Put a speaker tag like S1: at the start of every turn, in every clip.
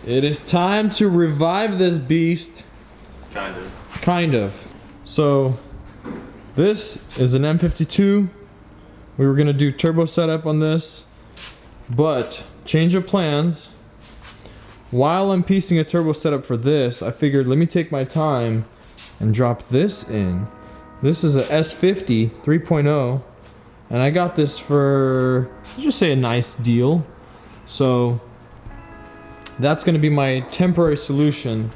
S1: It is time to revive this beast. Kind of. So, this is an M52. We were gonna do turbo setup on this, but change of plans. While I'm piecing a turbo setup for this, I figured let me take my time and drop this in. This is a S50 3.0, and I got this for, let's just say, a nice deal. So that's gonna be my temporary solution.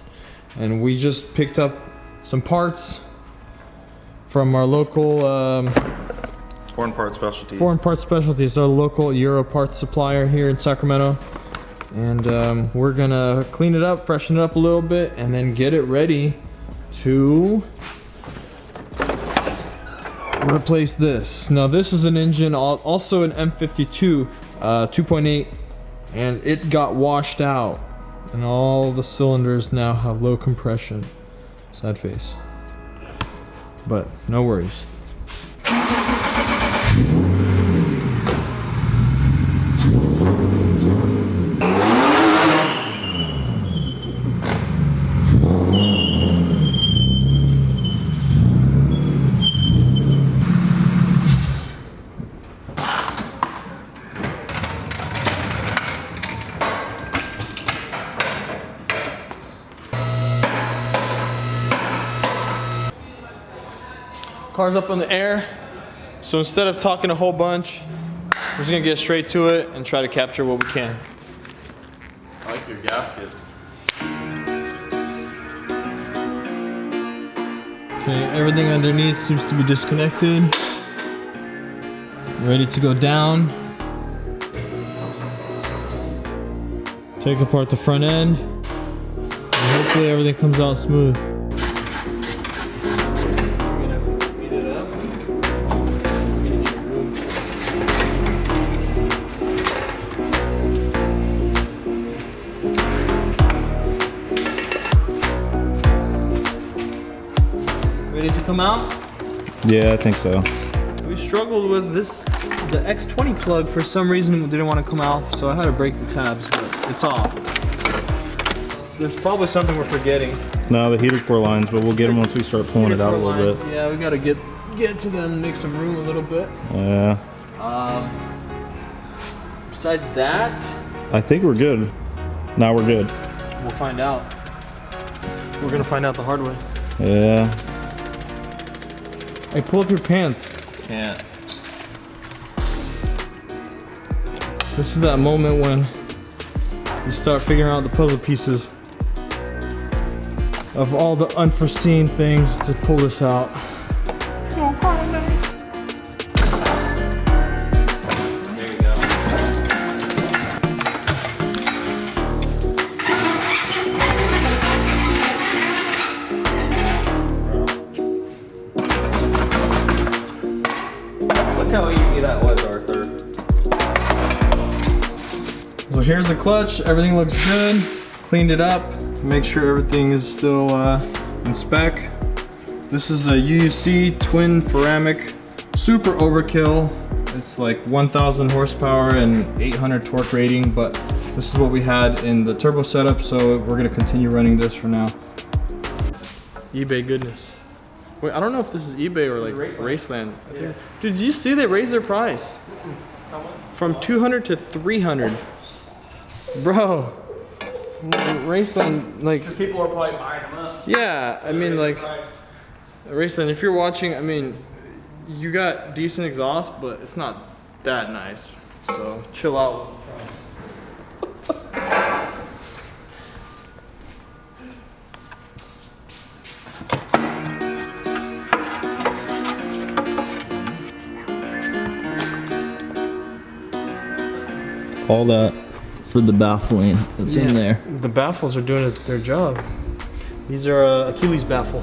S1: And we just picked up some parts from our local
S2: Foreign Parts Specialties.
S1: Foreign Parts Specialties, our local Euro parts supplier here in Sacramento. And we're gonna clean it up, freshen it up a little bit, and then get it ready to replace this. Now this is an engine, also an M52 2.8, and it got washed out. And all the cylinders now have low compression. Sad face. But no worries. Car's up in the air, so instead of talking a whole bunch, we're just gonna get straight to it and try to capture what we can.
S2: I like your gaskets.
S1: Okay, everything underneath seems to be disconnected. Ready to go down. Take apart the front end, and hopefully everything comes out smooth. Ready to come out?
S2: Yeah, I think so.
S1: We struggled with this, the X20 plug for some reason didn't want to come out, so I had to break the tabs, but it's off. There's probably something we're forgetting.
S2: No, the heater core lines, but we'll get them once we start pulling it out a little bit.
S1: Yeah, we gotta get to them and make some room a little bit.
S2: Yeah.
S1: Besides that,
S2: I think we're good. Now we're good.
S1: we'll find out. We're gonna find out the hard way.
S2: Yeah.
S1: Hey, pull up your pants.
S2: Can't.
S1: This is that moment when you start figuring out the puzzle pieces of all the unforeseen things to pull this out.
S2: There you go. Look how easy that was, Arthur.
S1: So here's the clutch. Everything looks good. Cleaned it up. Make sure everything is still in spec. This is a UUC twin ceramic, super overkill. It's like 1,000 horsepower and 800 torque rating, but this is what we had in the turbo setup, so we're gonna continue running this for now. eBay goodness. Wait, I don't know if this is eBay or like Raceland. Yeah. Dude, did you see they raised their price? From 200 to 300. Bro. Raceland, like,
S2: People are probably buying them up.
S1: yeah, I mean, like, Raceland, if you're watching, I mean, you got decent exhaust, but it's not that nice. So chill out with the price.
S3: All that for the baffling that's in there.
S1: The baffles are doing their job. These are Achilles baffle.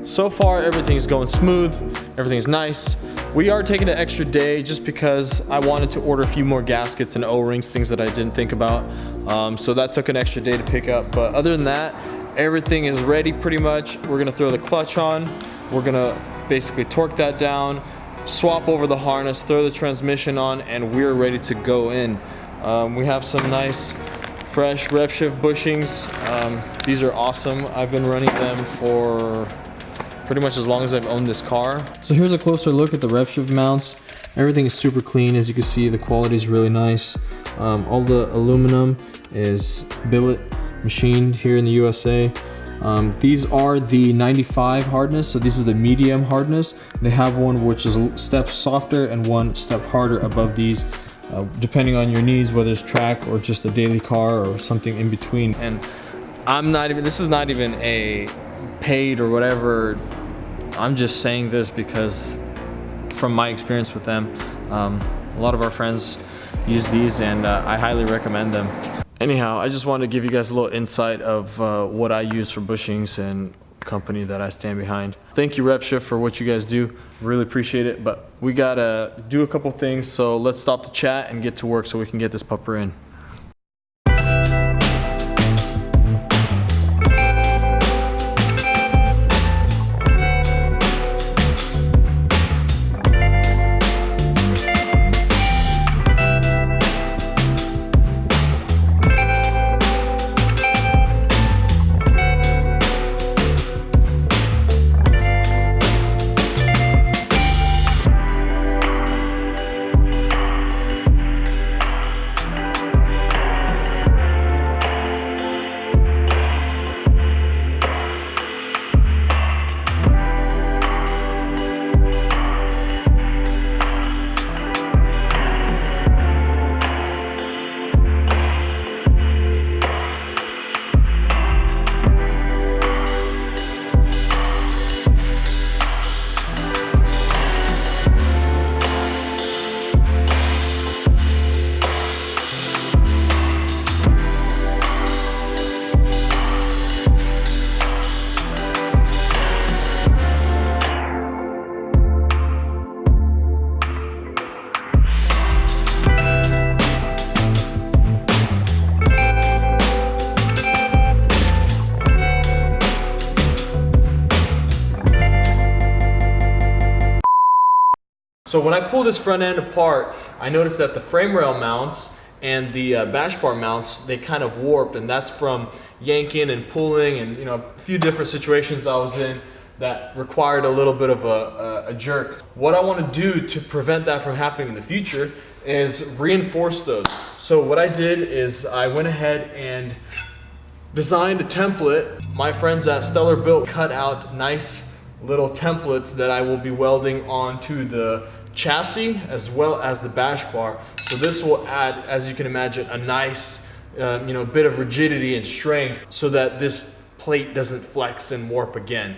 S1: So far, everything's going smooth. Everything's nice. We are taking an extra day just because I wanted to order a few more gaskets and O-rings, things that I didn't think about. So that took an extra day to pick up. But other than that, everything is ready pretty much. We're gonna throw the clutch on. We're gonna basically torque that down, swap over the harness, throw the transmission on, and we're ready to go in. We have some nice fresh Revshift bushings. These are awesome. I've been running them for pretty much as long as I've owned this car. So here's a closer look at the Revshift mounts. Everything is super clean. As you can see, the quality is really nice. All the aluminum is billet machined here in the USA. These are the 95 hardness, so this is the medium hardness. They have one which is a step softer and one step harder above these, depending on your needs, whether it's track or just a daily car or something in between. And this is not even a paid or whatever. I'm just saying this because from my experience with them, a lot of our friends use these, and I highly recommend them. Anyhow, I just wanted to give you guys a little insight of what I use for bushings and company that I stand behind. Thank you, Revshift, for what you guys do. Really appreciate it, but we gotta do a couple things, so let's stop the chat and get to work so we can get this pupper in. So when I pull this front end apart, I noticed that the frame rail mounts and the bash bar mounts, they kind of warped, and that's from yanking and pulling and a few different situations I was in that required a little bit of a jerk. What I want to do to prevent that from happening in the future is reinforce those. So what I did is I went ahead and designed a template. My friends at Stellar Built cut out nice little templates that I will be welding onto the chassis as well as the bash bar. So this will add, as you can imagine, a nice bit of rigidity and strength so that this plate doesn't flex and warp again.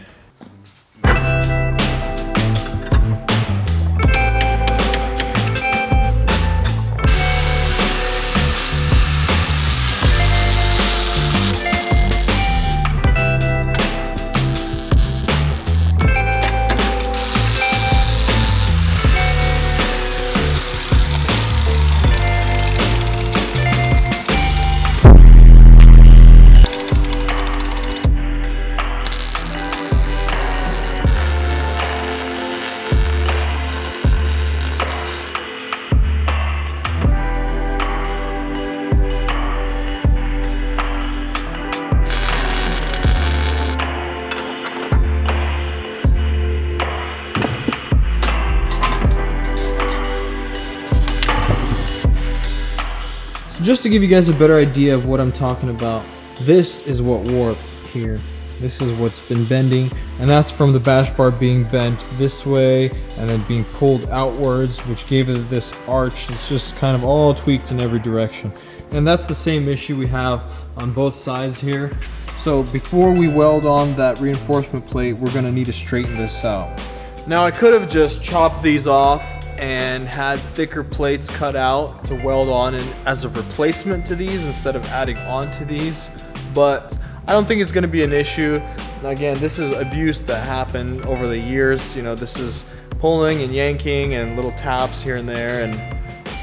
S1: Just to give you guys a better idea of what I'm talking about, this is what warped here. This is what's been bending, and that's from the bash bar being bent this way and then being pulled outwards, which gave it this arch. It's just kind of all tweaked in every direction. And that's the same issue we have on both sides here. So before we weld on that reinforcement plate, we're gonna need to straighten this out. Now I could have just chopped these off and had thicker plates cut out to weld on and as a replacement to these instead of adding on to these, but I don't think it's going to be an issue. Again, this is abuse that happened over the years. This is pulling and yanking and little taps here and there and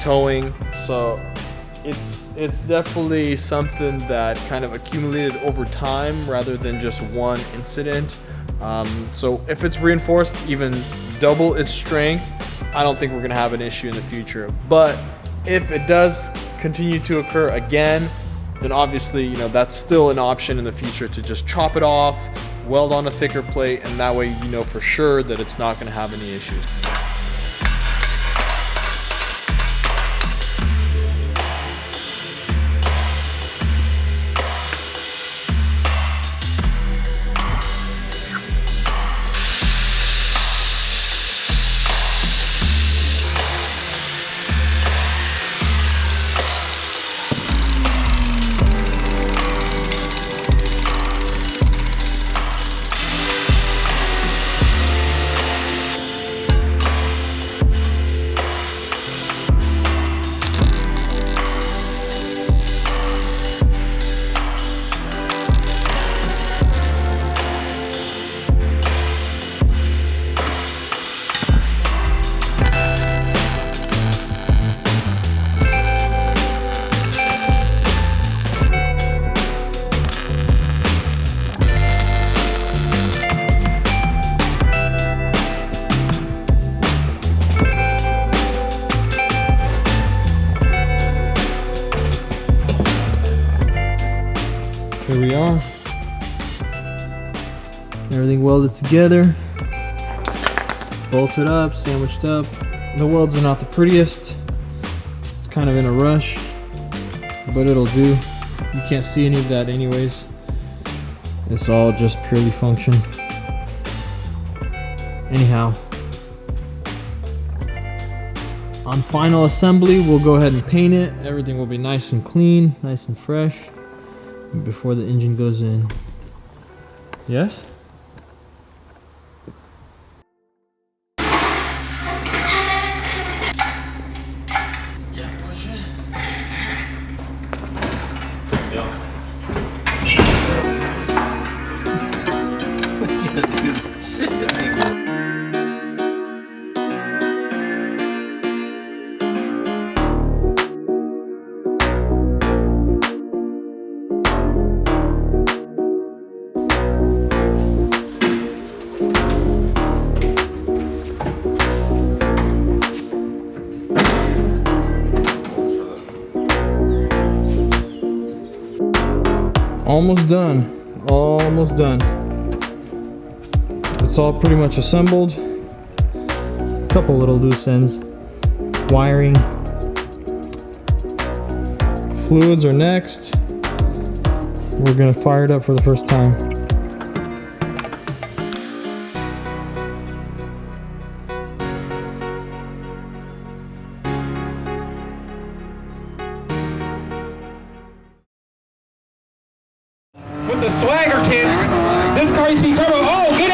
S1: towing. So it's definitely something that kind of accumulated over time rather than just one incident. So if it's reinforced even double its strength, I don't think we're gonna have an issue in the future. But if it does continue to occur again, then obviously, you know, that's still an option in the future to just chop it off, weld on a thicker plate, and that way you know for sure that it's not gonna have any issues. Here we are. Everything welded together, bolted up, sandwiched up. The welds are not the prettiest. It's kind of in a rush, but it'll do. You can't see any of that anyways. It's all just purely function. Anyhow, on final assembly, we'll go ahead and paint it. Everything will be nice and clean, nice and fresh before the engine goes in. Yes? Almost done, almost done. It's all pretty much assembled. A couple little loose ends. Wiring. Fluids are next. We're gonna fire it up for the first time.
S4: With the swagger tins, this car used to be turbo. Oh, good